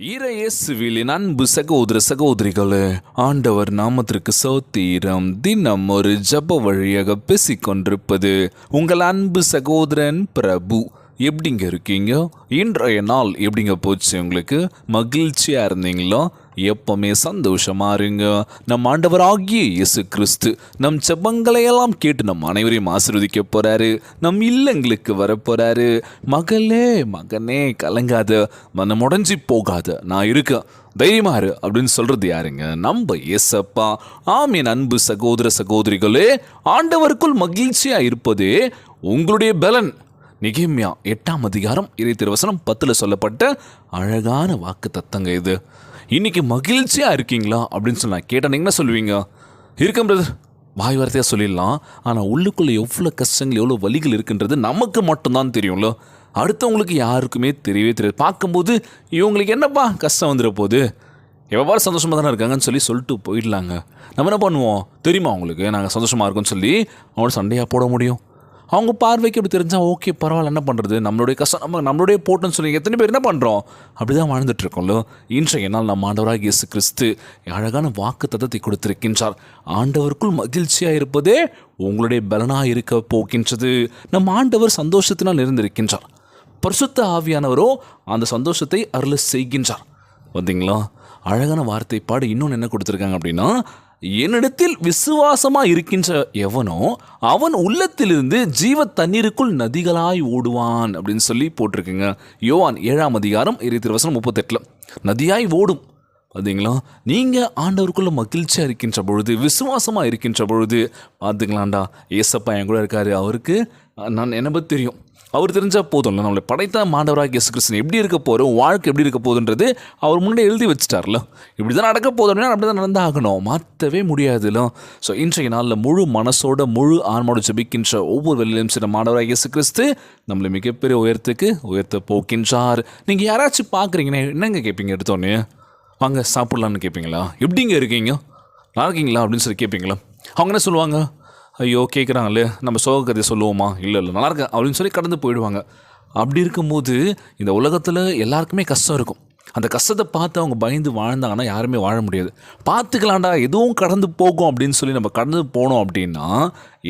இயேசுவில் அன்பு சகோதர சகோதரிகளே, ஆண்டவர் நாமத்திற்கு சோத்திரம். தினம் ஒரு ஜப வழியாக பேசிக்கொண்டிருப்பது உங்கள் அன்பு சகோதரன் பிரபு. எப்படிங்க இருக்கீங்க? இன்றைய நாள் எப்படிங்க போச்சு? உங்களுக்கு மகிழ்ச்சியாக இருந்தீங்களா? எப்பவுமே சந்தோஷமா இருங்க. நம் ஆண்டவராகிய இயேசு கிறிஸ்து நம் ஜெபங்களையெல்லாம் கேட்டு நம் அனைவரையும் ஆசீர்வதிக்க போறாரு. நம் இல்லங்களுக்கு வரப்போறாரு. மகளே மகனே கலங்காத, மனம் உடைஞ்சி போகாத, நான் இருக்கேன், தைரியமா இரு அப்படின்னு சொல்றது யாருங்க? நம்ம இயேசப்பா. ஆமீன். அன்பு சகோதர சகோதரிகளே, ஆண்டவருக்குள் மகிழ்ச்சியா இருப்பதே உங்களுடைய பலன். நெகேமியா 8ஆம் அதிகாரம் 20 சொல்லப்பட்ட அழகான வாக்கு தத்தங்க இது. இன்னைக்கு மகிழ்ச்சியாக இருக்கீங்களா அப்படின்னு சொல்லி நான் கேட்டேன். நீங்கள் என்ன சொல்லுவீங்க? இருக்கேன் பிரதர், வாய் வார்த்தையாக சொல்லிடலாம். ஆனால் உள்ளுக்குள்ளே எவ்வளோ கஷ்டங்கள், எவ்வளோ வலிகள் இருக்குன்றது நமக்கு மட்டும்தான் தெரியும்ல. அடுத்தவங்களுக்கு யாருக்குமே தெரியவே தெரியாது. பார்க்கும்போது இவங்களுக்கு என்னப்பா கஷ்டம் வந்துட போகுது, எவ்வாறு சந்தோஷமாக தானே இருக்காங்கன்னு சொல்லிட்டு போயிடலாங்க. நம்ம என்ன பண்ணுவோம் தெரியுமா? அவங்களுக்கு நாங்கள் சந்தோஷமாக இருக்கோன்னு சொல்லி அவங்களோட சண்டையாக போட முடியும். அவங்க பார்வைக்கு அப்படி தெரிஞ்சால் ஓகே பரவாயில்ல, என்ன பண்ணுறது, நம்மளுடைய கஷ்டம் நம்மளுடைய போட்டுன்னு சொல்லி எத்தனை பேர் என்ன பண்ணுறோம்? அப்படி தான் வாழ்ந்துட்டுருக்கோம்ல. இன்றைய நாள் நம்ம ஆண்டவராக இயேசு கிறிஸ்து அழகான வாக்கு தத்தத்தை கொடுத்திருக்கின்றார். ஆண்டவருக்குள் மகிழ்ச்சியாக இருப்பதே உங்களுடைய பலனாக இருக்க போகின்றது. நம்ம ஆண்டவர் சந்தோஷத்தினால் இருந்திருக்கின்றார். பரிசுத்த ஆவியானவரோ அந்த சந்தோஷத்தை அருள செய்கின்றார். வந்தீங்களா? அழகான வார்த்தை பாடு. இன்னொன்று என்ன கொடுத்துருக்காங்க அப்படின்னா, என்னிடத்தில் விசுவாசமாக இருக்கின்ற எவனோ அவன் உள்ளத்திலிருந்து ஜீவ தண்ணீருக்குள் நதிகளாய் ஓடுவான் அப்படின்னு சொல்லி போட்டிருக்குங்க. யோவான் 7ஆம் அதிகாரம் 20 நதியாய் ஓடும். பார்த்தீங்களா? நீங்கள் ஆண்டவருக்குள்ள மகிழ்ச்சியாக இருக்கின்ற பொழுது, விசுவாசமாக இருக்கின்ற பொழுது பார்த்துக்கலாம்டா, ஏசப்பா என் கூட இருக்காரு, அவருக்கு நான் என்னை பற்றி தெரியும், அவர் தெரிஞ்சால் போதும்ல. நம்மளை படைத்த ஆண்டவராக இயேசு கிறிஸ்து எப்படி இருக்க போகிறோம், வாழ்க்கை எப்படி இருக்க போகுதுன்றது அவர் முன்னே எழுதி வச்சுட்டார்ல. இப்படி தான் நடக்க போதும் அப்படின்னா அப்படி தான் நடந்தாகணும், மாற்றவே முடியாதுல்ல. ஸோ இன்றைய நாளில் முழு மனசோட முழு ஆன்மாவோட ஜெபிக்கின்ற ஒவ்வொரு வெளியிலும் சில ஆண்டவராக இயேசு கிறிஸ்து நம்மளை மிகப்பெரிய உயர்த்த போக்கின்றார். நீங்கள் யாராச்சும் பார்க்குறீங்கன்னா என்னங்க கேட்பீங்க? எடுத்தோன்னே வாங்க சாப்பிட்லான்னு கேட்பீங்களா? எப்படிங்க இருக்கீங்க, நல்லா இருக்கீங்களா அப்படின்னு சொல்லி கேட்பீங்களா? அவங்க என்ன சொல்லுவாங்க? ஐயோ கேட்குறாங்களே, நம்ம சோக கதையை சொல்லுவோமா? இல்லை நல்லா இருக்கேன் அப்படின்னு சொல்லி கடந்து போயிடுவாங்க. அப்படி இருக்கும்போது இந்த உலகத்தில் எல்லாருக்குமே கஷ்டம் இருக்கும். அந்த கஷ்டத்தை பார்த்து அவங்க பயந்து வாழ்ந்தாங்கன்னா யாருமே வாழ முடியாது. பார்த்துக்கலாம்டா, எதுவும் கடந்து போகும் அப்படின்னு சொல்லி நம்ம கடந்து போனோம் அப்படின்னா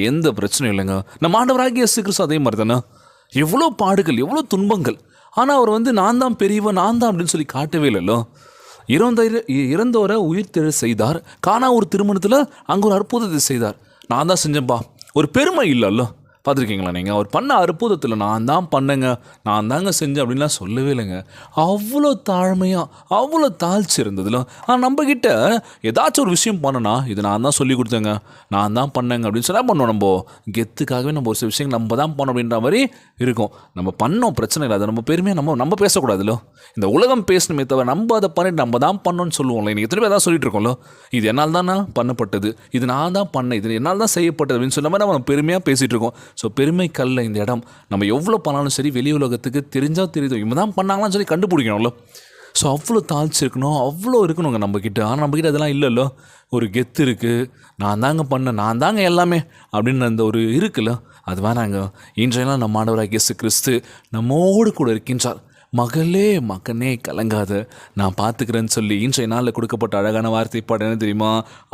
எந்த பிரச்சனையும் இல்லைங்க. நம்ம ஆண்டவராகிய இயேசு கிறிஸ்து அதே மாதிரி தானே. எவ்வளோ பாடுகள், எவ்வளோ துன்பங்கள், ஆனால் அவர் நான் தான் பெரியவன், நான் தான் அப்படின்னு சொல்லி காட்டவே இல்லைல்லோ. இறந்தோரை உயிர் செய்தார். காணா ஒரு திருமணத்தில் அங்கே ஒரு அற்புதத்தை செய்தார். நான் தான் செஞ்சேன்ப்பா, ஒரு பெருமை இல்லைல்ல. பார்த்துருக்கீங்களா நீங்கள்? அவர் பண்ண அற்புதத்தில் நான் தான் பண்ணேங்க, நான் தாங்க செஞ்சேன் அப்படின்லாம் சொல்லவே இல்லைங்க. அவ்வளோ தாழ்மையாக, அவ்வளோ தாழ்ச்சி இருந்ததுல. ஆனால் நம்மக்கிட்ட ஏதாச்சும் ஒரு விஷயம் பண்ணனா, இது நான் தான் சொல்லி கொடுத்தேங்க, நான் தான் பண்ணேங்க அப்படின்னு சொன்னால் பண்ணுவோம். நம்ம கெத்துக்காகவே நம்ம ஒரு சில விஷயங்கள் நம்ம தான் பண்ணோம் அப்படின்ற மாதிரி இருக்கும். நம்ம பண்ணோம், பிரச்சனை இல்லை. அதை நம்ம பெருமையாக நம்ம பேசக்கூடாதுல்ல. இந்த உலகம் பேசணுமே தவிர நம்ம அதை பண்ணிட்டு நம்ம தான் பண்ணோன்னு சொல்லுவோம்ல. இன்றைக்கி எத்தனை பேர் தான் சொல்லிட்டு இருக்கோம்ல, இது என்னால் தான் பண்ணப்பட்டது, இது நான் தான் பண்ணேன், இது என்னால் தான் செய்யப்பட்டது அப்படின்னு சொன்ன மாதிரி நம்ம பெருமையாக பேசிகிட்டு இருக்கோம். ஸோ பெருமை கல்ல இந்த இடம். நம்ம எவ்வளோ பண்ணாலும் சரி, வெளி உலகத்துக்கு தெரிஞ்சால் தெரியுது இவங்க தான் பண்ணாங்களான்னு சொல்லி கண்டுபிடிக்கணும்ல. ஸோ அவ்வளோ தாழ்ச்சி இருக்கணும், அவ்வளோ இருக்கணுங்க நம்மக்கிட்ட. ஆனால் நம்மக்கிட்ட அதெல்லாம் இல்லைல்ல. ஒரு கெத்து இருக்குது, நான் தாங்க பண்ணேன், நான் தாங்க எல்லாமே அப்படின்னு அந்த ஒரு இருக்குல்ல, அது வேணாங்க. இன்றையெல்லாம் நம்ம ஆண்டவராகிய இயேசு கிறிஸ்து நம்மோடு கூட இருக்கின்றார். மகளே மகனே கலங்காத, நான் பார்த்துக்கிறேன்னு சொல்லி இன்றைய நாளில் கொடுக்கப்பட்ட அழகான வார்த்தை பாடு என்ன தெரியுமா?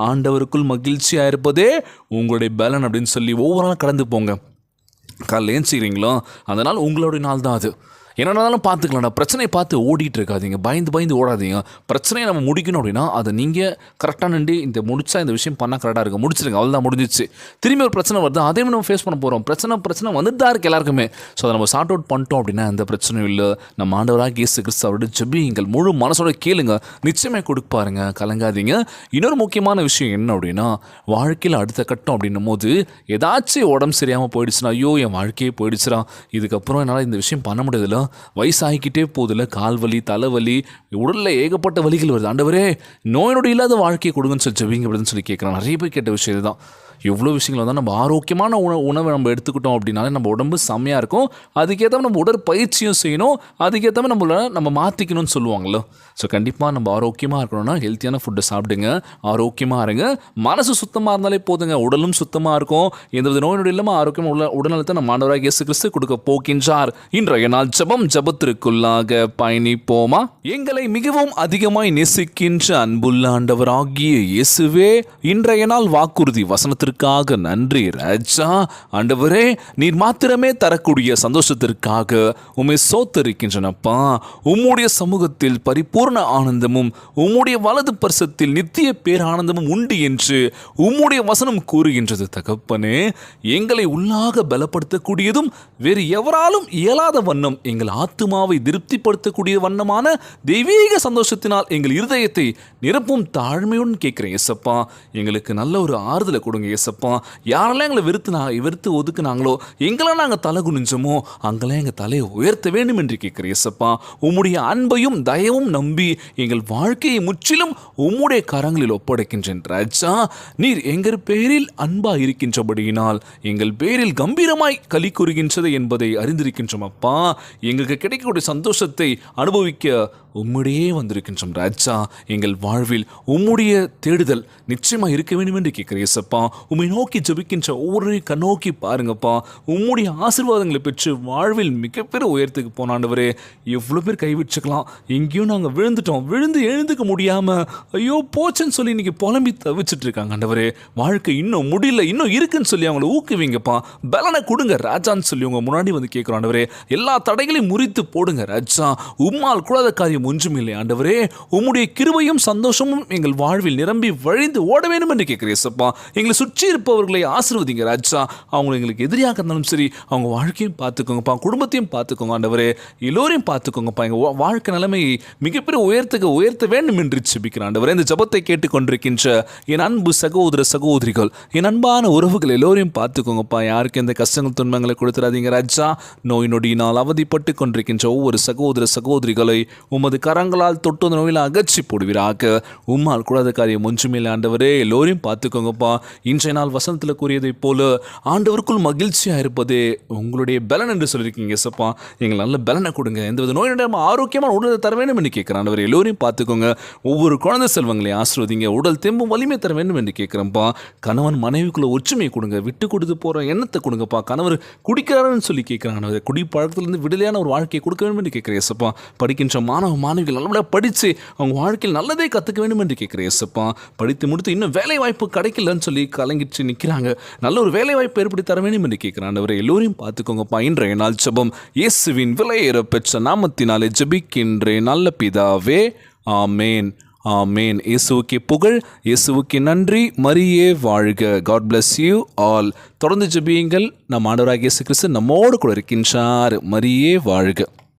ஆண்டவருக்குள் மகிழ்ச்சியாக இருப்பதே உங்களுடைய பலன் அப்படின்னு சொல்லி ஒவ்வொரு நாளும் கடந்து போங்க. காலையில் ஏஞ்சிக்கிறீங்களோ அந்த நாள் உங்களுடைய நாள் தான். அது என்னன்னாலும் பார்த்துக்கலாம்டா. பிரச்சனையை பார்த்து ஓடிட்டு இருக்காதீங்க, பயந்து ஓடாதீங்க. பிரச்சனையை நம்ம முடிக்கணும் அப்படின்னா அதை நீங்கள் கரெக்டாக நின்று இந்த முடிச்சா இந்த விஷயம் பண்ணால் கரெக்டாக இருக்கும், முடிச்சிருங்க, அவ்வளோதான், முடிஞ்சிச்சு. திரும்பி ஒரு பிரச்சனை வருது, அதே நம்ம ஃபேஸ் பண்ண போகிறோம். பிரச்சனை வந்துட்டு தான் இருக்குது எல்லாருக்குமே. ஸோ அதை நம்ம சார்ட் அவுட் பண்ணிட்டோம் அப்படின்னா எந்த பிரச்சனையும் இல்லை. நம்ம ஆண்டவராக இயேசு கிறிஸ்து அவருடைய ஜெபியுங்கள், முழு மனசோட கேளுங்க, நிச்சயமாக கொடுப்பாருங்க, கலங்காதீங்க. இன்னொரு முக்கியமான விஷயம் என்ன அப்படின்னா, வாழ்க்கையில் அடுத்த கட்டம் அப்படின்னும் போது ஏதாச்சும் உடம்பு சரியாமல் போயிடுச்சுன்னா, ஐயோ என் வாழ்க்கையே போயிடுச்சுரா, இதுக்கப்புறம் என்னால் இந்த விஷயம் பண்ண முடியாதுல்ல, வயசாகிக்கிட்டே போதில்ல, கால்வலி, தலைவலி, உடலில் ஏகப்பட்ட வலிகள் வருது. ஆண்டவரே நோய் நொடி இல்லாத வாழ்க்கையை கொடுங்கன்னு சொல்லி ஜெபிங்க அப்படின்னு சொல்லி கேட்குறான். நிறைய பேர் கேட்ட விஷயம் இதுதான். இவ்வளோ விஷயங்கள் வந்து நம்ம ஆரோக்கியமான உணவை நம்ம எடுத்துக்கிட்டோம் அப்படின்னாலே நம்ம உடம்பு செம்மையாக இருக்கும். அதுக்கேற்ற நம்ம உடற்பயிற்சியும் செய்யணும், அதுக்கேற்ற நம்ம மாற்றிக்கணும்னு சொல்லுவாங்களோ. ஸோ கண்டிப்பாக நம்ம ஆரோக்கியமாக இருக்கணும்னா ஹெல்த்தியான ஃபுட்டை சாப்பிடுங்க, ஆரோக்கியமாக இருங்க. மனசு சுத்தமாக இருந்தாலே போதுங்க, உடலும் சுத்தமாக இருக்கும். எந்தவித நோய் நொடி இல்லாமல் ஆரோக்கியமாக உடல்நலத்தை நம்ம ஆண்டவராகிய இயேசு கிறிஸ்து கொடுக்க போகின்றார். இன்றைய நாள் ஜபத்திற்குள்ளாக பயணிப்போமா? எங்களை மிகவும் அதிகமாய் நேசிக்கின்ற அன்புள்ள ஆண்டவராகிய இயேசுவே, இன்றைய நாள் வாக்குறுதி வசனத்திற்காக நன்றி ராஜா. ஆண்டவரே, நீர் மாத்திரமே தரக்கூடிய சந்தோஷத்திற்காக உம்மை சோத்தரிக்கின்றனப்பா. உம்முடைய சமூகத்தில் பரிபூர்ண ஆனந்தமும் உம்முடைய வலது பரிசத்தில் நித்திய பேரானந்தமும் உண்டு என்று உம்முடைய வசனம் கூறுகின்றது தகப்பனே. எங்களை உள்ளாக பலப்படுத்தக்கூடியதும் வேறு எவராலும் இயலாத வண்ணம் எங்கள் ஆத்துமாவை திருப்திப்படுத்தக்கூடிய வண்ணமான தெய்வீக சந்தோஷத்தினால் எங்கள் இருதயத்தை நிரப்பும் தாழ்மையுடன் கேட்கிறேன் ஏசப்பா. எங்களுக்கு நல்ல ஒரு ஆறுதலை கொடுங்க ஏசப்பா. யாரெல்லாம் எங்களை வெறுத்து ஒதுக்குனாங்களோ, எங்கெல்லாம் நாங்கள் தலை குனிஞ்சோமோ அங்கெல்லாம் எங்கள் தலையை உயர்த்த வேண்டும் என்று கேட்கிறேன் ஏசப்பா. உம்முடைய அன்பையும் தயவும் நம்பி எங்கள் வாழ்க்கையை முற்றிலும் உம்முடைய கரங்களில் ஒப்படைக்கின்றேன் ராஜா. நீர் எங்கள் பேரில் அன்பா இருக்கின்றபடியினால் எங்கள் பேரில் கம்பீரமாய் களி கூறுகின்றது என்பதை அறிந்திருக்கின்றோம் அப்பா. எங்களுக்கு கிடைக்கக்கூடிய சந்தோஷத்தை அனுபவிக்க உம்முடையே வந்திருக்கின்றோம் ராஜா. எங்கள் வாழ்வில் உம்முடைய தேடுதல் நிச்சயமாக இருக்க வேண்டும் என்று கேட்கிறேன் ஏசப்பா. உம்மை நோக்கி ஜெபிக்கின்ற ஒவ்வொரு கண்ணோக்கி பாருங்கப்பா. உம்முடைய ஆசீர்வாதங்களை பெற்று வாழ்வில் மிகப்பெரிய உயரத்துக்கு போனாண்டவரே. எவ்வளோ பேர் கைவிட்டுக்கலாம், எங்கேயும் நாங்கள் விழுந்து எழுந்துக்க முடியாமல் ஐயோ போச்சுன்னு சொல்லி இன்னைக்கு புலம்பி தவிச்சிட்டு இருக்காங்க ஆண்டவரே. வாழ்க்கை இன்னும் முடியல, இன்னும் இருக்குன்னு சொல்லி அவங்கள ஊக்குவீங்கப்பா. பலனை கொடுங்க ராஜான்னு சொல்லி உங்க முன்னாடி வந்து கேட்குறோம் ஆண்டவரே. எல்லா தடைகளையும் முறித்து போடுங்க ராஜா. உம்மால் கூடாத காரியம் ஒன்றும் இல்லை ஆண்டவரே. உம்முடைய கிருபையும் சந்தோஷமும் எங்கள் வாழ்வில் நிரம்பி வழிந்து ஓட வேண்டும் என்று கேட்கிறேன் ஏசப்பா. எங்களை சுற்றி இருப்பவர்களை ஆசீர்வதிங்க ராஜா. அவங்க எங்களுக்கு எதிரியாக இருந்தாலும் சரி, அவங்க வாழ்க்கையும் பார்த்துக்கோங்கப்பா, குடும்பத்தையும் பார்த்துக்கோங்க ஆண்டவரே. எல்லோரையும் பார்த்துக்கோங்கப்பா. எங்கள் வாழ்க்கை நிலைமையை மிகப்பெரிய உயர்த்த வேண்டும் என்று ஜெபிக்கிறேன் ஆண்டவரே. இந்த ஜெபத்தை கேட்டுக்கொண்டிருக்கின்ற என் அன்பு சகோதர சகோதரிகள், என் அன்பான உறவுகள் எல்லோரையும் பார்த்துக்கோங்கப்பா. யாருக்கு எந்த கஷ்டங்கள் துன்பங்களை கொடுத்துடாதீங்க ராஜா. நோய் நொடியினால் அவதிப்பட்டு கொண்டிருக்கின்ற ஒவ்வொரு சகோதர சகோதரிகளை உமது கரங்களால் தொட்டு அந்த நோயில் அகற்றி போடுவீராக. உம்மால் கூடாத காரியம் ஒன்றுமில்லை ஆண்டவரே. எல்லோரையும் பார்த்துக்கோங்கப்பா. இன்றைய நாள் வசனத்தில் கூறியதை போல ஆண்டவருக்குள் மகிழ்ச்சியாக இருப்பதே உங்களுடைய பலன் என்று சொல்லியிருக்கீங்க ஏசப்பா. எங்கள் நல்ல பலனை கொடுங்க. எந்தவித நோய் நொடி ஆரோக்கியமான உடலை தர வேண்டும் என்று கேட்கிறேன் ஆண்டவரே. எல்லோரையும் பார்த்துக்கோங்க. ஒவ்வொரு குழந்தை செல்வங்களை ஆசீர்வதிங்க. உடல் தெம்பும் வலிமை தர வேண்டும் என்று கேட்குறேன்ப்பா. கணவன் மனைவிக்குள்ள ஒற்றுமையை கொடுங்க. விட்டு கொடுத்து போகிற எண்ணத்தை கொடுங்கப்பா. கணவர் குடிக்கிறாருன்னு சொல்லி கேட்குறாங்க. குடி பழக்கத்திலிருந்து விடுதலையான ஒரு வாழ்க்கையை கொடுக்க வேண்டும் என்று கேட்குறேன் ஏசப்பா. படிக்கின்ற மாணவிகள் நல்லபடியாக படித்து அவங்க வாழ்க்கையில் நல்லதே கற்றுக்க வேண்டும் என்று கேட்குறேன் ஏசப்பா. படித்து முடித்து இன்னும் வேலை வாய்ப்பு கிடைக்கலன்னு சொல்லி கலங்கிட்டு நிற்கிறாங்க. நல்ல ஒரு வேலை வாய்ப்பு ஏற்படுத்தி தர வேண்டும் என்று கேட்குறான். அவரை எல்லோரையும் பார்த்துக்கோங்கப்பா. இன்றைய நாள் ஜெபம் இயேசுவின் விலையேற பெற்ற நாமத்தினாலே ஜெபிக்கின்றேன் நல்ல பிதாவே. ஆமேன், ஆமேன். இயேசுவுக்கே புகழ், இயேசுவுக்கே நன்றி. மரியே வாழ்க. God bless you all. தொடர்ந்து ஜெபியுங்கள். நம் ஆண்டவராகிய இயேசு கிறிஸ்து நம்மோடு கூட இருக்கின்றார். மரியே வாழ்க.